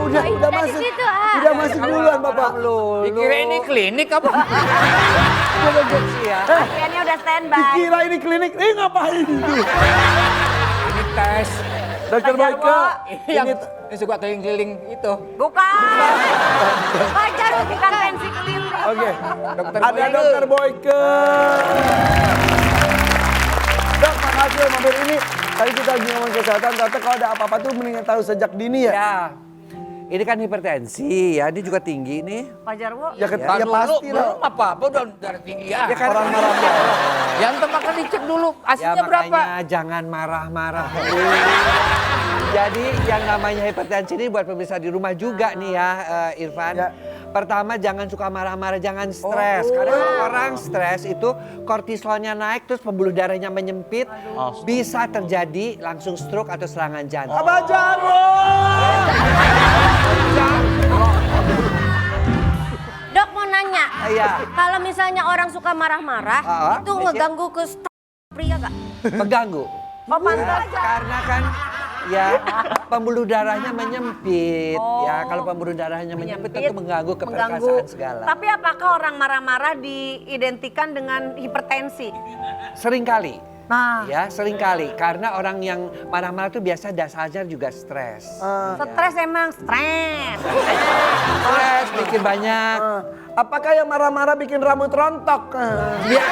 udah masuk. Udah masuk duluan Bapak. Dikira ini klinik apa? Pasiennya udah standby. Dikira ini klinik, ngapain? Ini tes. Dokter Boyke, Ini suka keliling-keliling itu. Bukan. Wajar bukan tensi keliling. Oke, Dokter ada Boyke. Dokter Boyke. Dok, makasih mampir ini. Tadi kita lagi ngomong kesehatan, ternyata kalau ada apa-apa tuh mendingan tahu sejak dini ya. Ya, ini kan hipertensi ya, ini juga tinggi nih. Wajar Bu. Ya, ya pasti lah. Belum apa-apa udah darah tinggi ya. Ya kan Orang marah. Yang makan dicek dulu, Ya aslinya berapa? makanya jangan marah-marah. Jadi yang namanya hipertensi ini buat pemirsa di rumah juga nih ya Irfan. Ya. Pertama jangan suka marah-marah, jangan stres. Karena kalau orang stres itu kortisolnya naik terus pembuluh darahnya menyempit. Bisa terjadi langsung stroke atau serangan jantung. Abah Jarwo! Dok mau nanya. Iya. Kalau misalnya orang suka marah-marah, itu biasanya- ngeganggu ke pria gak? Mengganggu. Oh pantas. Karena kan ya pembuluh darahnya menyempit. Ya kalau pembuluh darahnya menyempit itu mengganggu keperkasaan segala. Tapi apakah orang marah-marah diidentikan dengan hipertensi? Seringkali. Nah, Ya seringkali karena orang yang marah-marah itu biasa dasarnya juga stres. stres emang stres. Stres, mikir banyak. Apakah yang marah-marah bikin rambut rontok? Iya.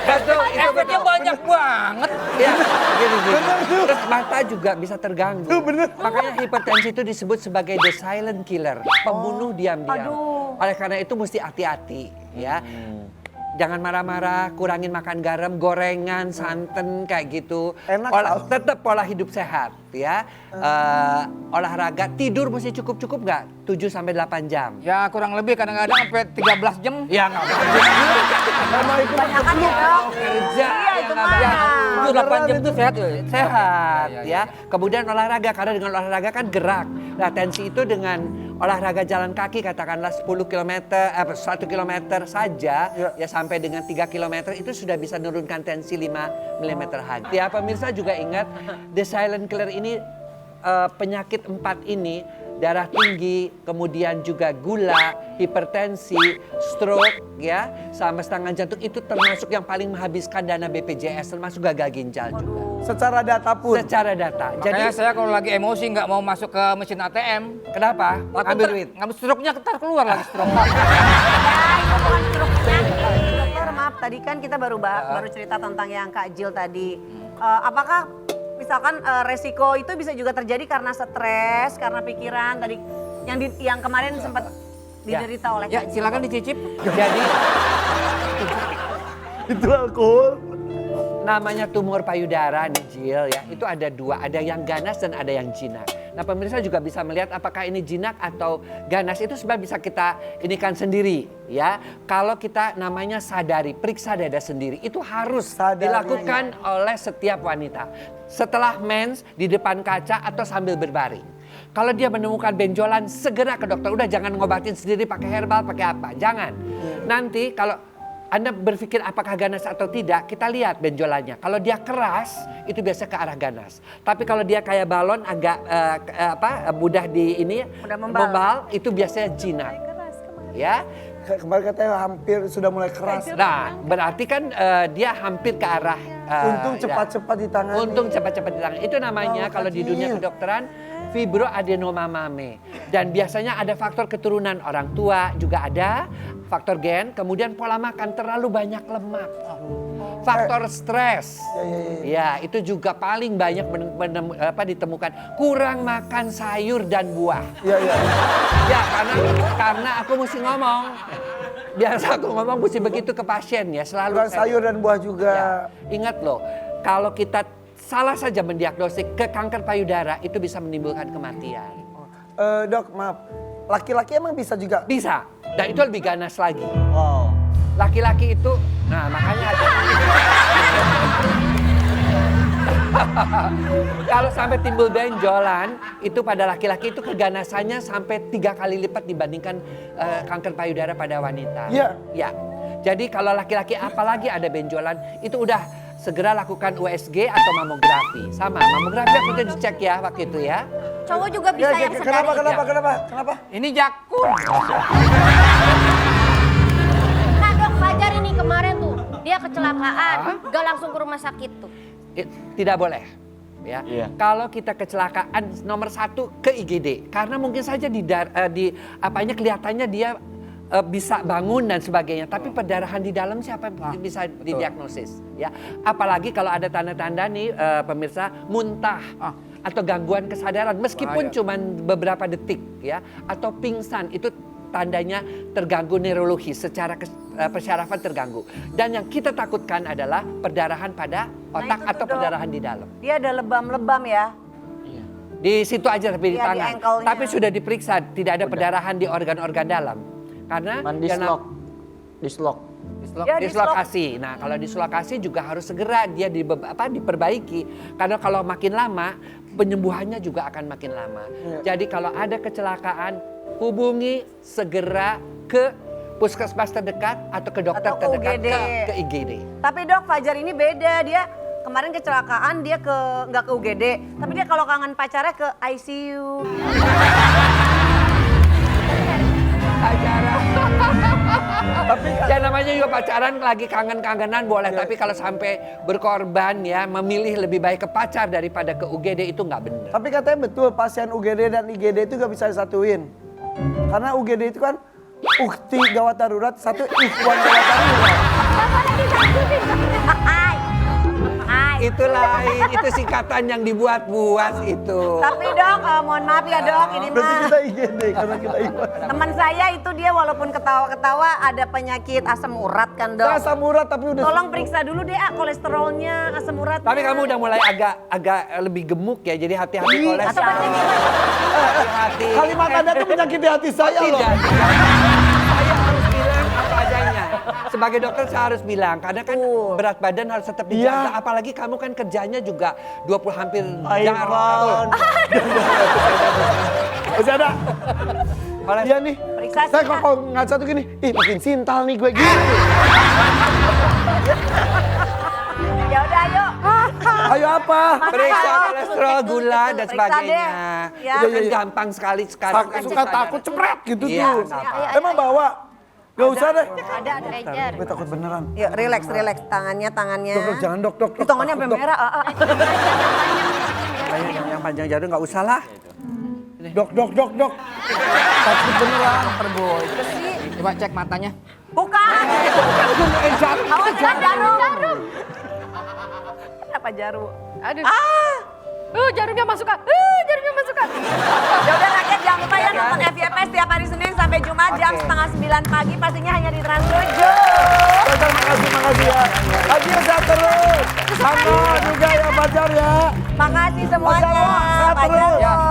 Betul, itu Efeknya betul. banyak banget. Ya, gini. Terus mata juga bisa terganggu. Makanya hipertensi itu disebut sebagai the silent killer, pembunuh diam-diam. Aduh. Oleh karena itu mesti hati-hati ya. Jangan marah-marah, kurangin makan garam, gorengan, santan kayak gitu. Enak, Tetap pola hidup sehat ya. Olahraga, tidur mesti cukup-cukup nggak? 7 sampai 8 jam. Ya kurang lebih kadang-kadang sampai 13 jam. Ya nggak apa-apa. Kebanyakan ya dok. Kerja. Iya itu mah. Ya, 8 jam itu sehat ya. Sehat ya. Kemudian olahraga, karena dengan olahraga kan gerak. Nah tensi itu dengan olahraga jalan kaki katakanlah 10 km, 1 km saja ya sampai dengan 3 km itu sudah bisa menurunkan tensi 5 mm Hg. Ya pemirsa juga ingat the silent killer ini penyakit 4 ini, darah tinggi, kemudian juga gula, hipertensi, stroke ya, sama serangan jantung itu termasuk yang paling menghabiskan dana BPJS, termasuk gagal ginjal juga. Secara data pun. Secara data. Makanya saya kalau lagi emosi nggak mau masuk ke mesin ATM. Kenapa? Takut Ambil duit. Ngambil stroke-nya ketar keluar lagi stroke. Ya itu bukan stroke penyakit. Dokter maaf tadi kan kita baru cerita tentang yang Kak Jill tadi. Apakah misalkan resiko itu bisa juga terjadi karena stres, karena pikiran tadi yang kemarin sempat diderita oleh Ya Kak Jill. silakan dicicip. Jadi Itu alkohol. namanya tumor payudara nih Jill ya, itu ada dua, ada yang ganas dan ada yang jinak. Nah pemirsa juga bisa melihat apakah ini jinak atau ganas itu sebenarnya bisa kita inikan sendiri ya. Kalau kita namanya sadari, periksa dada sendiri itu harus dilakukan oleh setiap wanita. Setelah mens, di depan kaca atau sambil berbaring. Kalau dia menemukan benjolan segera ke dokter, udah jangan ngobatin sendiri pakai herbal, pakai apa, jangan. Nanti kalau Anda berpikir apakah ganas atau tidak, kita lihat benjolannya. Kalau dia keras, itu biasa ke arah ganas. Tapi kalau dia kayak balon agak mudah di ini, Mudah membal. itu biasanya jinak. Ya. Kemarin katanya hampir sudah mulai keras. Nah, berarti kan dia hampir ke arah Untung cepat-cepat ditangani. Untung cepat-cepat ditangani. Itu namanya kalau di dunia kedokteran fibroadenoma mame. Dan biasanya ada faktor keturunan orang tua juga ada, faktor gen, kemudian pola makan terlalu banyak lemak. Faktor stres. Ya, itu juga paling banyak ditemukan. Kurang makan sayur dan buah. Iya. Ya, karena aku mesti ngomong. Biasa aku ngomong mesti begitu ke pasien ya, selalu. Kurang sayur dan buah juga. Ya, ingat loh, kalau kita salah saja mendiagnostik ke kanker payudara itu bisa menimbulkan kematian. Dok, maaf. Laki-laki emang bisa juga? Bisa. Dan itu lebih ganas lagi. Laki-laki itu, nah makanya ada. Kalau sampai timbul benjolan, itu pada laki-laki itu keganasannya sampai 3 kali lipat dibandingkan kanker payudara pada wanita. Iya. Ya. Jadi kalau laki-laki apalagi ada benjolan, itu udah segera lakukan USG atau mamografi. Sama, mamografi aku udah dicek ya waktu itu ya. Cowok juga bisa yang sekali. Kenapa? Ini jakun. Nah dok, Fajar ini kemarin tuh, dia kecelakaan, gak langsung ke rumah sakit tuh. Tidak boleh. Ya. Kalau kita kecelakaan nomor 1 ke IGD, karena mungkin saja di apanya kelihatannya dia bisa bangun dan sebagainya, tapi perdarahan di dalam siapa yang bisa didiagnosis, ya. Apalagi kalau ada tanda-tanda nih pemirsa muntah atau gangguan kesadaran, meskipun cuma beberapa detik, ya, atau pingsan, itu tandanya terganggu neurologi, secara persyarafan terganggu. Dan yang kita takutkan adalah perdarahan pada otak atau perdarahan di dalam. Dia ada lebam-lebam ya. Di situ aja tapi di Iya, di tangan. ankle-nya. Tapi sudah diperiksa tidak ada perdarahan di organ-organ dalam. Karena Dislok. Ya, dislokasi. Nah, kalau dislokasi juga harus segera dia diperbaiki. Karena kalau makin lama penyembuhannya juga akan makin lama. Jadi kalau ada kecelakaan, hubungi segera ke puskesmas terdekat atau ke dokter Atau ke terdekat UGD. ke IGD. Tapi dok, Fajar ini beda. Dia kemarin kecelakaan, dia nggak ke UGD. Tapi dia kalau kangen pacarnya ke ICU. Pacaran. Tapi ya namanya juga pacaran lagi kangen-kangenan boleh. Tapi kalau sampai berkorban ya memilih lebih baik ke pacar daripada ke UGD itu nggak benar. Tapi katanya betul pasien UGD dan IGD itu gak bisa disatuin. Karena UGD itu kan ukti gawat darurat, satu ikhwan gawat darurat. Itu lain, itu singkatan yang dibuat-buat itu. Tapi dok, mohon maaf ya dok, ini Berarti mah kita IGD karena kita ikhwan. teman saya itu dia walaupun ketawa-ketawa ada penyakit asam urat kan dok. Asam urat tapi udah Tolong periksa dulu deh kolesterolnya, asam uratnya. Tapi kamu udah mulai agak lebih gemuk ya, jadi hati-hati Atau kolesterol. berarti Hati-hati. kalimat Anda tuh menyakiti hati saya loh. Tidak. Saya harus bilang apa adanya. Sebagai dokter saya harus bilang, karena kan berat badan harus tetap dijaga. Iya. Apalagi kamu kan kerjanya juga 20 hampir Ivan. Masih ada? Oleh- Iya nih. Periksa Saya sih, kok Kak. kalau ngaca tuh gini, ih makin sintal nih gue gitu. Ya udah ayo. Ayo apa? Periksa Ayo. kolesterol, gula dan Periksa sebagainya. deh. Ya. Itu kan gampang sekali sekarang. Suka takut cepret gitu Iya, tuh. nggak apa-apa. Emang bawa? Gak usah deh. Ada. Fajar. Gue takut beneran. Yuk relax tangannya. Dok, jangan dok. Itu tangannya sampai Dok. merah. Yang panjang jadu nggak usah lah. Dok. Takut beneran. Perboy. Coba cek matanya. Bukan. Jarum. Awas kan jarum. Kenapa jarum? Aduh. Jarumnya masukkan. Jarumnya masukkan. Ya udah rakyat jangan lupa ya nonton FYP setiap hari Senin sampai Jumat jam Oke. 8:30 pagi pastinya hanya di Trans 7. Makasih ya. Haji sehat terus. Sama juga ya Fajar ya. Makasih semuanya. Sehat Pak terus. Jarwo.